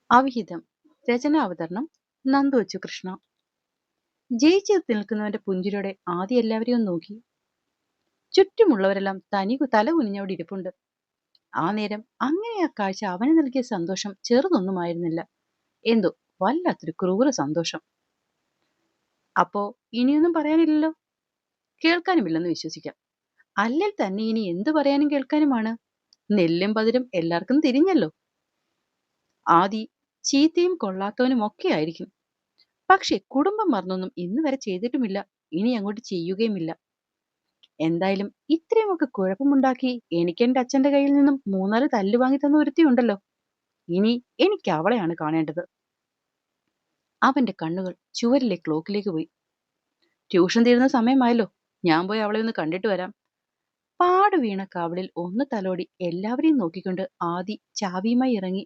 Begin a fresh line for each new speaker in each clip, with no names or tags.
അവിഹിതം. രചനാവതരണം നന്ദു കൃഷ്ണ. ജയിച്ചു നിൽക്കുന്നവന്റെ പുഞ്ചിരിയോടെ ആദ്യം എല്ലാവരെയും നോക്കി. ചുറ്റുമുള്ളവരെല്ലാം തല കുനിഞ്ഞവിടെ ഇരിപ്പുണ്ട്. ആ നേരം അങ്ങനെ ആ കാഴ്ച അവന് നൽകിയ സന്തോഷം ചെറുതൊന്നുമായിരുന്നില്ല. എന്തോ വല്ലാത്തൊരു ക്രൂര സന്തോഷം. അപ്പോ ഇനിയൊന്നും പറയാനില്ലല്ലോ? കേൾക്കാനുമില്ലെന്ന് വിശ്വസിക്കാം. അല്ലെങ്കിൽ തന്നെ ഇനി എന്തു പറയാനും കേൾക്കാനുമാണ്? നെല്ലും പതിരും എല്ലാവർക്കും തിരിഞ്ഞല്ലോ. ആദി ചീത്തയും കൊള്ളാത്തവനും ഒക്കെ ആയിരിക്കും. പക്ഷെ കുടുംബം മറന്നൊന്നും ഇന്ന് വരെ ചെയ്തിട്ടുമില്ല, ഇനി അങ്ങോട്ട് ചെയ്യുകയുമില്ല. എന്തായാലും ഇത്രയുമൊക്കെ കുഴപ്പമുണ്ടാക്കി എനിക്ക് എന്റെ അച്ഛന്റെ കയ്യിൽ നിന്നും 3-4 തല്ല് വാങ്ങി തന്ന ഒരുത്തിയുണ്ടല്ലോ. ഇനി എനിക്ക് അവളെയാണ് കാണേണ്ടത്. അവന്റെ കണ്ണുകൾ ചുവരിലെ ക്ലോക്കിലേക്ക് പോയി. ട്യൂഷൻ തീരുന്ന സമയമായല്ലോ, ഞാൻ പോയി അവളെ ഒന്ന് കണ്ടിട്ട് വരാം. പാടു വീണ കവിളിൽ ഒന്ന് തലോടി എല്ലാവരെയും നോക്കിക്കൊണ്ട് ആദി ചാവിയുമായി ഇറങ്ങി.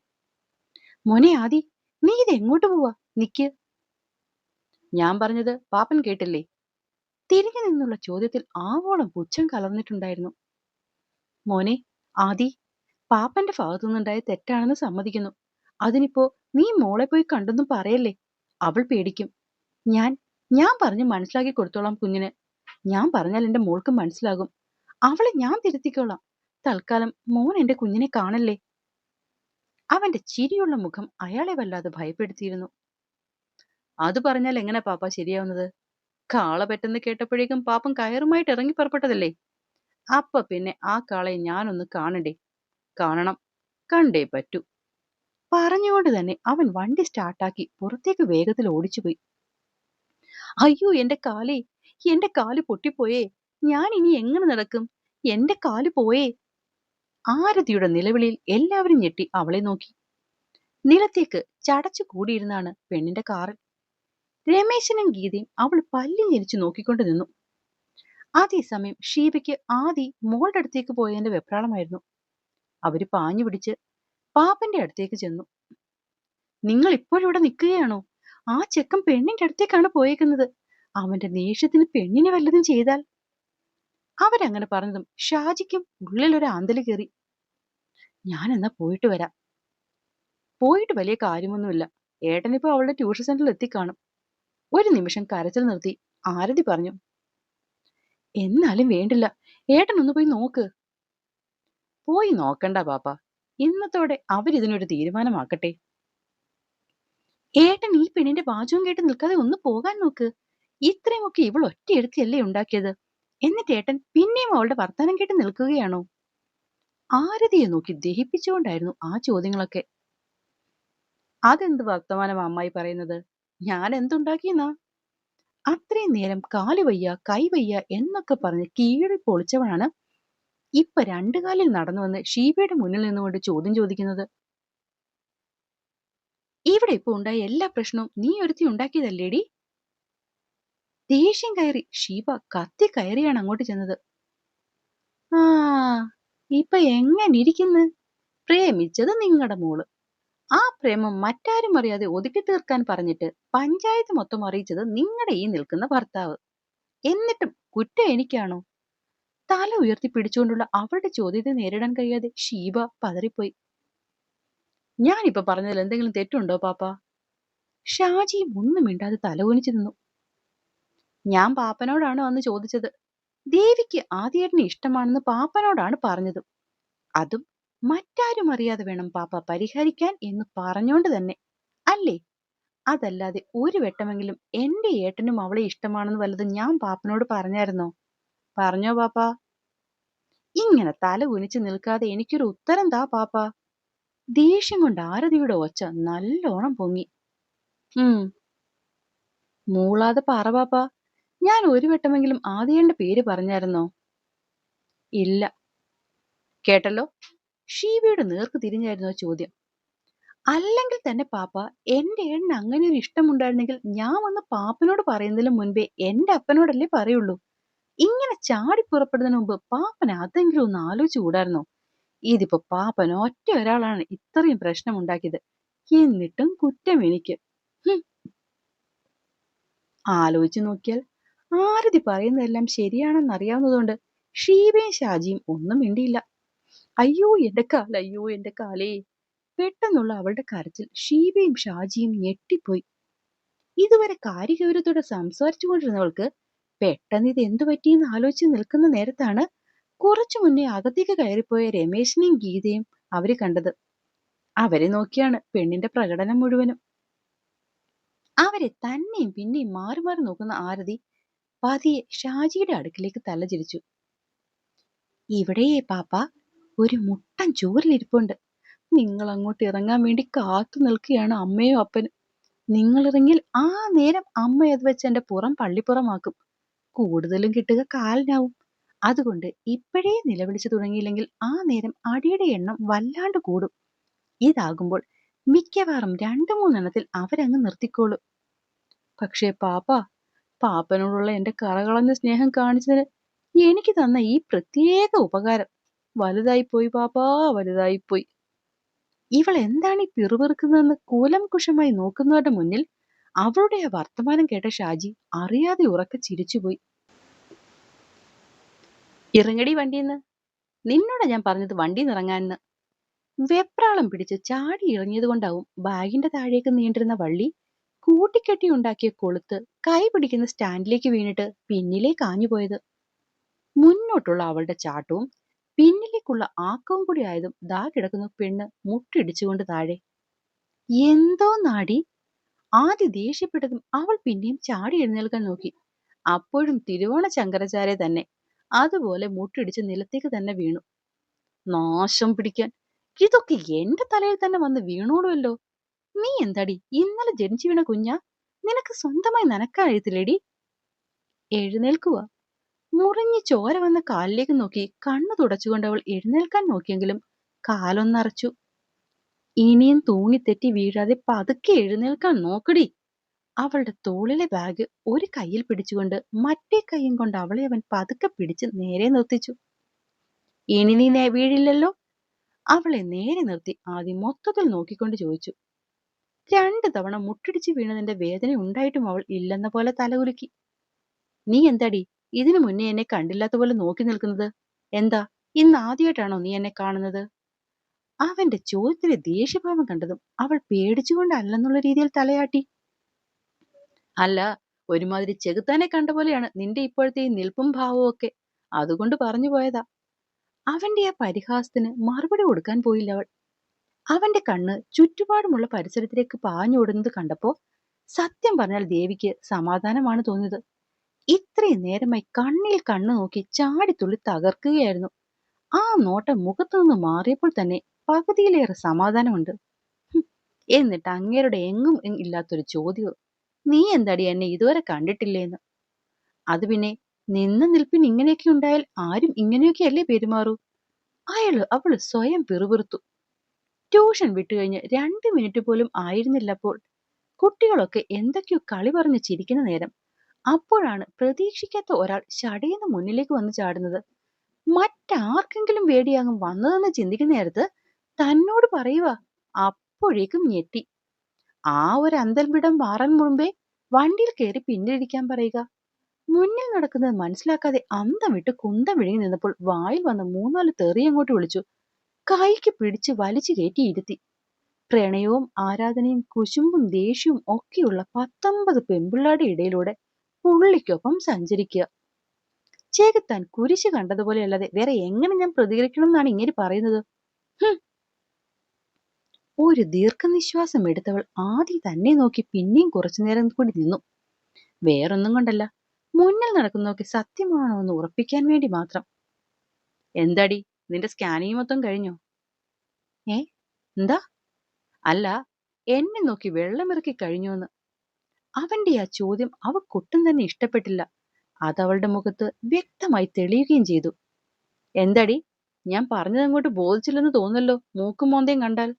മോനെ ആദി, നീ ഇത് എങ്ങോട്ട് പോവാ? നിക്ക്. ഞാൻ പറഞ്ഞത് പാപ്പൻ കേട്ടില്ലേ? തിരിഞ്ഞു നിന്നുള്ള ചോദ്യത്തിൽ ആവോളം പുച്ഛം കലർന്നിട്ടുണ്ടായിരുന്നു. മോനെ ആദി, പാപ്പന്റെ ഭാഗത്തുനിന്നുണ്ടായ തെറ്റാണെന്ന് സമ്മതിക്കുന്നു. അതിനിപ്പോ നീ മോളെ പോയി കണ്ടെന്നും പറയല്ലേ, അവൾ പേടിക്കും. ഞാൻ ഞാൻ പറഞ്ഞ് മനസ്സിലാക്കി കൊടുത്തോളാം കുഞ്ഞിന്. ഞാൻ പറഞ്ഞാൽ എന്റെ മോൾക്ക് മനസ്സിലാകും. അവളെ ഞാൻ തിരുത്തിക്കോളാം. തൽക്കാലം മോൻ എന്റെ കുഞ്ഞിനെ കാണല്ലേ. അവന്റെ ചിരിയുള്ള മുഖം അയാളെ വല്ലാതെ ഭയപ്പെടുത്തിയിരുന്നു. അത് പറഞ്ഞാൽ എങ്ങനെ പാപ്പ ശരിയാവുന്നത്? കാള പെട്ടെന്ന് കേട്ടപ്പോഴേക്കും പാപ്പൻ കയറുമായിട്ട് ഇറങ്ങി പുറപ്പെട്ടതല്ലേ. അപ്പൊ പിന്നെ ആ കാളയെ ഞാനൊന്ന് കാണണ്ടേ? കാണണം, കണ്ടേ പറ്റൂ. പറഞ്ഞുകൊണ്ട് തന്നെ അവൻ വണ്ടി സ്റ്റാർട്ടാക്കി പുറത്തേക്ക് വേഗത്തിൽ ഓടിച്ചുപോയി. അയ്യോ എന്റെ കാലേ, എന്റെ കാല് പൊട്ടിപ്പോയേ, ഞാൻ ഇനി എങ്ങനെ നടക്കും? എന്റെ കാല് പോയേ. ആരതിയുടെ നിലവിളിയിൽ എല്ലാവരും ഞെട്ടി അവളെ നോക്കി. നിലത്തേക്ക് ചടച്ചു കൂടിയിരുന്നാണ് പെണ്ണിന്റെ കാറിൽ. രമേശനും ഗീതയും അവൾ പല്ലി ഞെരിച്ചു നോക്കിക്കൊണ്ട് നിന്നു. അതേസമയം ഷീബയ്ക്ക് ആദി മോളുടെ അടുത്തേക്ക് പോയതിന്റെ വെപ്രാളമായിരുന്നു. അവര് പാഞ്ഞു പിടിച്ച് പാപ്പന്റെ അടുത്തേക്ക് ചെന്നു. നിങ്ങൾ ഇപ്പോഴിവിടെ നിൽക്കുകയാണോ? ആ ചെക്കൻ പെണ്ണിന്റെ അടുത്തേക്കാണ് പോയേക്കുന്നത്. അവന്റെ ദേഷ്യത്തിന് പെണ്ണിനെ വല്ലതും ചെയ്താൽ. അവരങ്ങനെ പറഞ്ഞതും ഷാജിക്കും ഉള്ളിലൊരു ആന്തല് കയറി. ഞാൻ എന്നാ പോയിട്ട് വരാം. പോയിട്ട് വലിയ കാര്യമൊന്നുമില്ല. ഏട്ടനിപ്പോ അവളുടെ ട്യൂഷൻ സെന്ററിൽ എത്തിക്കാണും. ഒരു നിമിഷം കരച്ചിൽ നിർത്തി ആരതി പറഞ്ഞു. എന്നാലും വേണ്ടില്ല, ഏട്ടൻ ഒന്ന് പോയി നോക്ക്. പോയി നോക്കണ്ട പാപ്പ, ഇന്നത്തോടെ അവരിതിനൊരു തീരുമാനമാക്കട്ടെ. ഏട്ടൻ ഈ പെണ്ണിന്റെ വാചകം കേട്ട് നിൽക്കാതെ ഒന്ന് പോകാൻ നോക്ക്. ഇത്രയുമൊക്കെ ഇവൾ ഒറ്റയെടുത്തിയല്ലേ ഉണ്ടാക്കിയത്. എന്നിട്ട് ഏട്ടൻ പിന്നെയും അവളുടെ വർത്തമാനം കേട്ട് നിൽക്കുകയാണോ? ആരതിയെ നോക്കി ദഹിപ്പിച്ചുകൊണ്ടായിരുന്നു ആ ചോദ്യങ്ങളൊക്കെ. അതെന്ത് വർത്തമാനം അമ്മായി പറയുന്നത്? ഞാൻ എന്തുണ്ടാക്കിയെന്നാ? അത്രയും നേരം കാല് വയ്യ കൈ വയ്യ എന്നൊക്കെ പറഞ്ഞ് കീഴി പൊളിച്ചവനാണ് ഇപ്പൊ 2 കാലിൽ നടന്നു വന്ന് ഷീബയുടെ മുന്നിൽ നിന്നുകൊണ്ട് ചോദ്യം ചോദിക്കുന്നത്. ഇവിടെ ഇപ്പൊ ഉണ്ടായ എല്ലാ പ്രശ്നവും നീ ഒരുത്തി ഉണ്ടാക്കിയതല്ലേടി? ദേഷ്യം കയറി ഷീബ കത്തി കയറിയാണ് അങ്ങോട്ട് ചെന്നത്. ആ, ഇപ്പൊ എങ്ങനെ ഇരിക്കുന്നു? പ്രേമിച്ചത് നിങ്ങളുടെ മോള്. ആ പ്രേമം മറ്റാരും അറിയാതെ ഒതുക്കി തീർക്കാൻ പറഞ്ഞിട്ട് പഞ്ചായത്ത് മൊത്തം അറിയിച്ചത് നിങ്ങളുടെ ഈ നിൽക്കുന്ന ഭർത്താവ്. എന്നിട്ടും കുറ്റം എനിക്കാണോ? തല ഉയർത്തി പിടിച്ചുകൊണ്ടുള്ള അവളുടെ ചോദ്യത്തെ നേരിടാൻ കഴിയാതെ ഷീബ പതറിപ്പോയി. ഞാനിപ്പോ പറഞ്ഞതിൽ എന്തെങ്കിലും തെറ്റുണ്ടോ പാപ്പ? ഷാജിയും ഒന്നും മിണ്ടാതെ തലകുനിച്ചു നിന്നു. ഞാൻ പാപ്പനോടാണ് വന്ന് ചോദിച്ചത്. ദേവിക്ക് ആദ്യേട്ടനെ ഇഷ്ടമാണെന്ന് പാപ്പനോടാണ് പറഞ്ഞത്. അതും മറ്റാരും അറിയാതെ വേണം പാപ്പ പരിഹരിക്കാൻ എന്ന് പറഞ്ഞോണ്ട് തന്നെ അല്ലേ? അതല്ലാതെ ഒരു വെട്ടമെങ്കിലും എന്റെ ഏട്ടനും അവളെ ഇഷ്ടമാണെന്ന് വല്ലതും ഞാൻ പാപ്പനോട് പറഞ്ഞായിരുന്നോ? പറഞ്ഞോ പാപ്പ? ഇങ്ങനെ തല കുനിച്ചു നിൽക്കാതെ എനിക്കൊരു ഉത്തരം താ പാപ്പ. ദേഷ്യം കൊണ്ട് ആരതിയുടെ ഒച്ച നല്ലോണം പൊങ്ങി. മൂളാതെ പറ പാപ്പ. ഞാൻ ഒരു വട്ടമെങ്കിലും ആദ്യേട്ടന്റെ പേര് പറഞ്ഞായിരുന്നോ? ഇല്ല. കേട്ടല്ലോ? ഷീബയുടെ നേർക്ക് തിരിഞ്ഞായിരുന്നു ചോദ്യം. അല്ലെങ്കിൽ തന്നെ പാപ്പ, എന്റെ ഏട്ടന് അങ്ങനെ ഒരു ഇഷ്ടമുണ്ടായിരുന്നെങ്കിൽ ഞാൻ വന്ന് പാപ്പനോട് പറയുന്നതിന് മുൻപേ എന്റെ അപ്പനോടല്ലേ പറയുള്ളൂ. ഇങ്ങനെ ചാടി പുറപ്പെടുന്നതിന് മുമ്പ് പാപ്പൻ അതെങ്കിലും ഒന്ന് ആലോചിച്ചു കൂടായിരുന്നോ? ഇതിപ്പോ പാപ്പൻ ഒറ്റ ഒരാളാണ് ഇത്രയും പ്രശ്നം ഉണ്ടാക്കിയത്. എന്നിട്ടും കുറ്റം എനിക്ക്. ആലോചിച്ചു നോക്കിയാൽ ആരതി പറയുന്നതെല്ലാം ശരിയാണെന്നറിയാവുന്നതുകൊണ്ട് ഷീബയും ഷാജിയും ഒന്നും മിണ്ടിയില്ല. അയ്യോ എന്റെ കാല്, അയ്യോ എന്റെ കാലേ. പെട്ടെന്നുള്ള അവളുടെ കരച്ചിൽ ഷീബയും ഷാജിയും ഞെട്ടിപ്പോയി. ഇതുവരെ കാര്യഗൗരവത്തോടെ സംസാരിച്ചു കൊണ്ടിരുന്നവൾക്ക് പെട്ടെന്ന് ഇത് എന്തു പറ്റിയെന്ന് ആലോചിച്ച് നിൽക്കുന്ന നേരത്താണ് കുറച്ചു മുന്നേ അകത്തേക്ക് കയറിപ്പോയ രമേശിനെയും ഗീതയും അവര് കണ്ടത്. അവരെ നോക്കിയാണ് പെണ്ണിന്റെ പ്രകടനം മുഴുവനും. അവരെ തന്നെയും പിന്നെയും മാറി മാറി നോക്കുന്ന ആരതി പതിയെ ഷാജിയുടെ അടുക്കിലേക്ക് തലചിരിച്ചു. ഇവിടെയേ പാപ്പ ഒരു മുട്ടൻ ചൂരിലിരിപ്പുണ്ട്. നിങ്ങൾ അങ്ങോട്ട് ഇറങ്ങാൻ വേണ്ടി കാത്തു നിൽക്കുകയാണ് അമ്മയും അപ്പനും. നിങ്ങൾ ഇറങ്ങിയാൽ ആ നേരം അമ്മ അത് വെച്ച് എന്റെ പുറം പള്ളിപ്പുറമാക്കും. കൂടുതലും കിട്ടുക കാലിനാവും. അതുകൊണ്ട് ഇപ്പോഴേ നിലവിളിച്ചു തുടങ്ങിയില്ലെങ്കിൽ ആ നേരം അടിയുടെ എണ്ണം വല്ലാണ്ട് കൂടും. ഇതാകുമ്പോൾ മിക്കവാറും 2-3 അവരങ്ങ് നിർത്തിക്കോളും. പക്ഷേ പാപ്പനോടുള്ള എന്റെ കറകളഞ്ഞ സ്നേഹം കാണിച്ചതിന് എനിക്ക് തന്ന ഈ പ്രത്യേക ഉപകാരം വലുതായിപ്പോയി പാപ്പാ, വലുതായിപ്പോയി. ഇവൾ എന്താണ് ഈ പിറുപിറുക്കുന്നതെന്ന് കൂലംകുഷമായി നോക്കുന്നവരുടെ മുന്നിൽ അവളുടെ ആ വർത്തമാനം കേട്ട ഷാജി അറിയാതെ ഉറക്കെ ചിരിച്ചുപോയി. ഇറങ്ങടി വണ്ടിന്ന്, നിന്നോടാ ഞാൻ പറഞ്ഞത് വണ്ടിന്ന് ഇറങ്ങാനെന്ന്. വെപ്രാളം പിടിച്ച് ചാടി ഇറങ്ങിയത് കൊണ്ടാവും ബാഗിന്റെ താഴേക്ക് നീണ്ടിരുന്ന വള്ളി കൂട്ടിക്കെട്ടി ഉണ്ടാക്കിയ കൊളുത്ത് കൈ പിടിക്കുന്ന സ്റ്റാൻഡിലേക്ക് വീണിട്ട് പിന്നിലേക്ക് ആഞ്ഞുപോയത്. മുന്നോട്ടുള്ള അവളുടെ ചാട്ടവും പിന്നിലേക്കുള്ള ആക്കവും കൂടി ആയതും ദാ കിടക്കുന്ന പെണ്ണ് മുട്ടിടിച്ചുകൊണ്ട് താഴെ. എന്തോ നാടി! ആദ്യ ദേഷ്യപ്പെട്ടതും അവൾ പിന്നെയും ചാടി എഴുന്നേൽക്കാൻ നോക്കി. അപ്പോഴും തിരുവോണ ശങ്കരാചാര്യ തന്നെ അതുപോലെ മുട്ടിടിച്ച് നിലത്തേക്ക് തന്നെ വീണു. നാശം പിടിക്കാൻ, ഇതൊക്കെ എന്റെ തലയിൽ തന്നെ വന്ന് വീണോളുമല്ലോ. നീ എന്താടി ഇന്നലെ ജനിച്ചു വീണ കുഞ്ഞാ? നിനക്ക് സ്വന്തമായി നനക്കാൻ എഴുത്തില്ലേടി? എഴുന്നേൽക്കുക. മുറിഞ്ഞ് ചോര വന്ന കാലിലേക്ക് നോക്കി കണ്ണു തുടച്ചുകൊണ്ട് അവൾ എഴുന്നേൽക്കാൻ നോക്കിയെങ്കിലും കാലൊന്നറച്ചു. ഇനിയും തൂങ്ങിത്തെറ്റി വീഴാതെ പതുക്കെ എഴുന്നേൽക്കാൻ നോക്കടി. അവളുടെ തോളിലെ ബാഗ് ഒരു കയ്യിൽ പിടിച്ചുകൊണ്ട് മറ്റേ കൈയും കൊണ്ട് അവളെ അവൻ പതുക്കെ പിടിച്ച് നേരെ നിർത്തിച്ചു. ഇനി നീ വീഴില്ലല്ലോ? അവളെ നേരെ നിർത്തി ആദ്യം മൊത്തത്തിൽ നോക്കിക്കൊണ്ട് ചോദിച്ചു. 2 തവണ മുട്ടിടിച്ച് വീണതിന്റെ വേദന ഉണ്ടായിട്ടും അവൾ ഇല്ലെന്ന പോലെ തലകുലുക്കി. നീ എന്താടി ഇതിനു മുന്നേ എന്നെ കണ്ടില്ലാത്ത പോലെ നോക്കി നിൽക്കുന്നത്? എന്താ ഇന്ന് ആദ്യമായിട്ടാണോ നീ എന്നെ കാണുന്നത്? അവന്റെ ചോദ്യത്തിലെ ദേഷ്യഭാവം കണ്ടതും അവൾ പേടിച്ചുകൊണ്ടല്ലെന്നുള്ള രീതിയിൽ തലയാട്ടി. അല്ല, ഒരുമാതിരി ചെകുത്താനെ കണ്ട പോലെയാണ് നിന്റെ ഇപ്പോഴത്തെ ഈ നിൽപ്പും ഭാവവും ഒക്കെ. അതുകൊണ്ട് പറഞ്ഞു പോയതാ. അവന്റെ ആ പരിഹാസത്തിന് മറുപടി കൊടുക്കാൻ പോയില്ല അവൾ. അവന്റെ കണ്ണ് ചുറ്റുപാടുമുള്ള പരിസരത്തിലേക്ക് പാഞ്ഞോടുന്നത് കണ്ടപ്പോ സത്യം പറഞ്ഞാൽ ദേവിക്ക് സമാധാനമാണ് തോന്നിയത്. ഇത്രയും നേരമായി കണ്ണിൽ കണ്ണു നോക്കി ചാടിത്തുള്ളി തകർക്കുകയായിരുന്നു. ആ നോട്ടം മുഖത്തു നിന്ന് മാറിയപ്പോൾ തന്നെ പകുതിയിലേറെ സമാധാനമുണ്ട്. എന്നിട്ട് അങ്ങേരുടെ എങ്ങും ഇല്ലാത്തൊരു ചോദ്യവും, നീ എന്താടി എന്നെ ഇതുവരെ കണ്ടിട്ടില്ലേന്ന്. അത് പിന്നെ നിന്ന നിൽപ്പിന് ഇങ്ങനെയൊക്കെ ഉണ്ടായാൽ ആരും ഇങ്ങനെയൊക്കെയല്ലേ പെരുമാറൂ? അവള് സ്വയം പിറുപിറുത്തു. ട്യൂഷൻ വിട്ടുകഴിഞ്ഞ് 2 മിനിറ്റ് പോലും ആയിരുന്നില്ലപ്പോൾ കുട്ടികളൊക്കെ എന്തൊക്കെയോ കളി പറഞ്ഞ് ചിരിക്കുന്ന നേരം അപ്പോഴാണ് പ്രതീക്ഷിക്കാത്ത ഒരാൾ ഷടയെന്ന് മുന്നിലേക്ക് വന്ന് ചാടുന്നത്. മറ്റാർക്കെങ്കിലും വേടിയാകും വന്നതെന്ന് ചിന്തിക്കുന്ന നേരത്ത് തന്നോട് പറയുക. അപ്പോഴേക്കും ഞെട്ടി. ആ ഒരു അന്തൽവിടം മാറാൻ മുമ്പേ വണ്ടിയിൽ കയറി പിന്നിലിരിക്കാൻ പറയുക. മുന്നിൽ നടക്കുന്നത് മനസ്സിലാക്കാതെ അന്തം വിട്ട് കുന്തം വിഴുങ്ങി നിന്നപ്പോൾ വായിൽ വന്ന് 3-4 തെറി അങ്ങോട്ട് വിളിച്ചു. കൈക്ക് പിടിച്ച് വലിച്ചു കയറ്റി ഇരുത്തി. പ്രണയവും ആരാധനയും കുശുമ്പും ദേഷ്യവും ഒക്കെയുള്ള 19 പെമ്പിള്ളാരുടെ ഇടയിലൂടെ പുള്ളിക്കൊപ്പം സഞ്ചരിക്കുക. ചേകുത്താൻ കുരിശ് കണ്ടതുപോലെ അല്ലാതെ വേറെ എങ്ങനെ ഞാൻ പ്രതികരിക്കണം എന്നാണ് ഇങ്ങനെ പറയുന്നത്? ഒരു ദീർഘനിശ്വാസം എടുത്തവൾ ആദ്യം തന്നെ നോക്കി പിന്നെയും കുറച്ചുനേരം കൂടി നിന്നു. വേറൊന്നും കൊണ്ടല്ല, മുന്നിൽ നടക്കുന്നതൊക്കെ സത്യമാണോ എന്ന് ഉറപ്പിക്കാൻ വേണ്ടി മാത്രം. എന്താടി നിന്റെ സ്കാനിങ് മൊത്തം കഴിഞ്ഞോ? എന്താ? അല്ല, എന്നെ നോക്കി വെള്ളമിറക്കി കഴിഞ്ഞോന്ന്. അവന്റെ ആ ചോദ്യം അവക്കൊട്ടും തന്നെ ഇഷ്ടപ്പെട്ടില്ല. അതവളുടെ മുഖത്ത് വ്യക്തമായി തെളിയുകയും ചെയ്തു. എന്താടി, ഞാൻ പറഞ്ഞത് അങ്ങോട്ട് ബോധിച്ചില്ലെന്ന് തോന്നല്ലോ മൂക്കും മോന്തയും കണ്ടാൽ.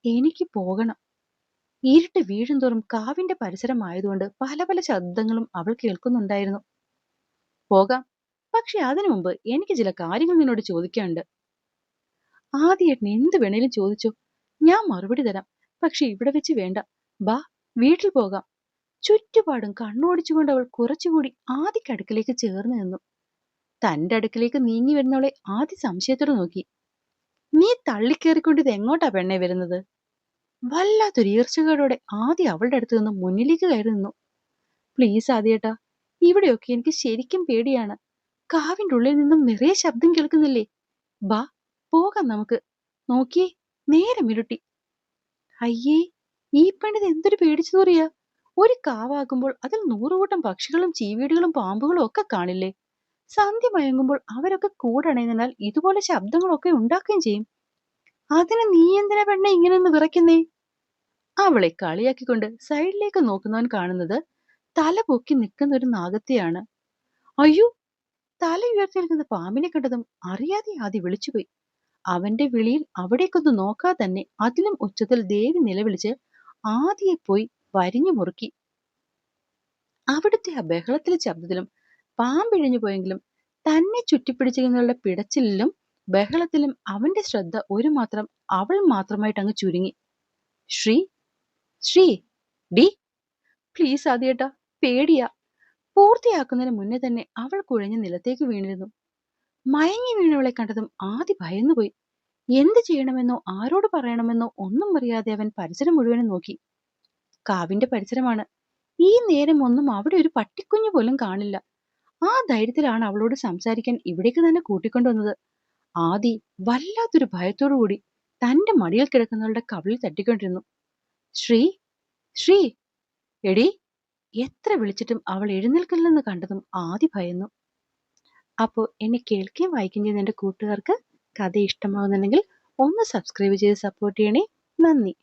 എനിക്ക് പോകണം. ഇരുട്ട് വീഴും തോറും കാവിന്റെ പരിസരമായതുകൊണ്ട് പല പല ശബ്ദങ്ങളും അവൾ കേൾക്കുന്നുണ്ടായിരുന്നു. പോകാം, പക്ഷെ അതിനു മുമ്പ് എനിക്ക് ചില കാര്യങ്ങൾ നിന്നോട് ചോദിക്കാനുണ്ട്. ആദ്യേട്ടൻ എന്ത് വേണേലും ചോദിച്ചോ, ഞാൻ മറുപടി തരാം. പക്ഷെ ഇവിടെ വെച്ച് വേണ്ട. ബാ, വീട്ടിൽ പോകാം. ചുറ്റുപാടും കണ്ണോടിച്ചുകൊണ്ട് അവൾ കുറച്ചുകൂടി ആദിക്കടുക്കിലേക്ക് ചേർന്ന് നിന്നു. തന്റെ അടുക്കിലേക്ക് നീങ്ങി വരുന്നവളെ ആദ്യ സംശയത്തോടെ നോക്കി. നീ തള്ളിക്കേറിക്കൊണ്ട് ഇത് എങ്ങോട്ടാ പെണ്ണെ വരുന്നത്? വല്ലാത്തൊരു ഈർച്ചകളോടെ ആദി അവളുടെ അടുത്ത് നിന്ന് മുന്നിലേക്ക് കയറി നിന്നു. പ്ലീസ് ആദിയേട്ടാ, ഇവിടെയൊക്കെ എനിക്ക് ശരിക്കും പേടിയാണ്. കാവിന്റെ ഉള്ളിൽ നിന്നും നിറയെ ശബ്ദം കേൾക്കുന്നില്ലേ? ബാ പോകാം നമുക്ക്. നോക്കിയേ, നേരം ഇരുട്ടി. അയ്യേ, ഈ പെണ്ണിത് എന്തൊരു പേടിച്ചു തൂറിയാ! ഒരു കാവാകുമ്പോൾ അതിൽ 100 കൂട്ടം പക്ഷികളും ചീവീടുകളും പാമ്പുകളും ഒക്കെ കാണില്ലേ? സന്ധ്യ മയങ്ങുമ്പോൾ അവരൊക്കെ കൂടണയുന്നതിനാൽ ഇതുപോലെ ശബ്ദങ്ങളൊക്കെ ഉണ്ടാക്കുകയും ചെയ്യും. അതിന് നീ എന്തിനാ പെണ്ണെ ഇങ്ങനെ ഒന്ന് വിറയ്ക്കുന്നേ? അവളെ കളിയാക്കിക്കൊണ്ട് സൈഡിലേക്ക് നോക്കുന്നവൻ കാണുന്നത് തല പൊക്കി നിൽക്കുന്ന ഒരു നാഗത്തെയാണ്. അയ്യോ! തല ഉയർത്തി നിൽക്കുന്ന പാമ്പിനെ കണ്ടതും അറിയാതെ ആദി വിളിച്ചുപോയി. അവന്റെ വിളിയിൽ അവിടേക്കൊന്ന് നോക്കാതെ തന്നെ അതിലും ഉച്ചത്തിൽ ദേവി നിലവിളിച്ച് ആദിയെ പോയി വരിഞ്ഞു മുറുക്കി. അവിടുത്തെ ആ ബഹളത്തിലും ശബ്ദത്തിലും പാമ്പിഴഞ്ഞു പോയെങ്കിലും തന്നെ ചുറ്റിപ്പിടിച്ചിരുന്നവളുടെ പിടച്ചിലും ബഹളത്തിലും അവന്റെ ശ്രദ്ധ ഒരു മാത്രം അവൾ മാത്രമായിട്ട് അങ്ങ് ചുരുങ്ങി. ശ്രീ, ശ്രീ, ഡി, പ്ലീസ് ആദിയേട്ടാ, പേടിയാ. പൂർത്തിയാക്കുന്നതിന് മുന്നേ തന്നെ അവൾ കുഴഞ്ഞ് നിലത്തേക്ക് വീണിരുന്നു. മയങ്ങി വീണവളെ കണ്ടതും ആദി ഭയന്നുപോയി. എന്ത് ചെയ്യണമെന്നോ ആരോട് പറയണമെന്നോ ഒന്നും അറിയാതെ അവൻ പരിസരം മുഴുവനും നോക്കി. കാവിന്റെ പരിസരമാണ്. ഈ നേരം ഒന്നും അവിടെ ഒരു പട്ടിക്കുഞ്ഞു പോലും കാണില്ല. ആ ധൈര്യത്തിലാണ് അവളോട് സംസാരിക്കാൻ ഇവിടേക്ക് തന്നെ കൂട്ടിക്കൊണ്ടുവന്നത്. ആദി വല്ലാത്തൊരു ഭയത്തോടു കൂടി തന്റെ മടിയിൽ കിടക്കുന്നവളുടെ കവിളിൽ തട്ടിക്കൊണ്ടിരുന്നു. ശ്രീ, ശ്രീ, എടി! എത്ര വിളിച്ചിട്ടും അവൾ എഴുന്നേൽക്കില്ലെന്ന് കണ്ടതും ആദി ഭയന്നു. അപ്പോൾ എന്നെ കേൾക്കുകയും വായിക്കുകയും ചെയ്യുന്ന എൻ്റെ കൂട്ടുകാർക്ക് കഥ ഇഷ്ടമാവുന്നുണ്ടെങ്കിൽ ഒന്ന് സബ്സ്ക്രൈബ് ചെയ്ത് സപ്പോർട്ട് ചെയ്യണേ. നന്ദി.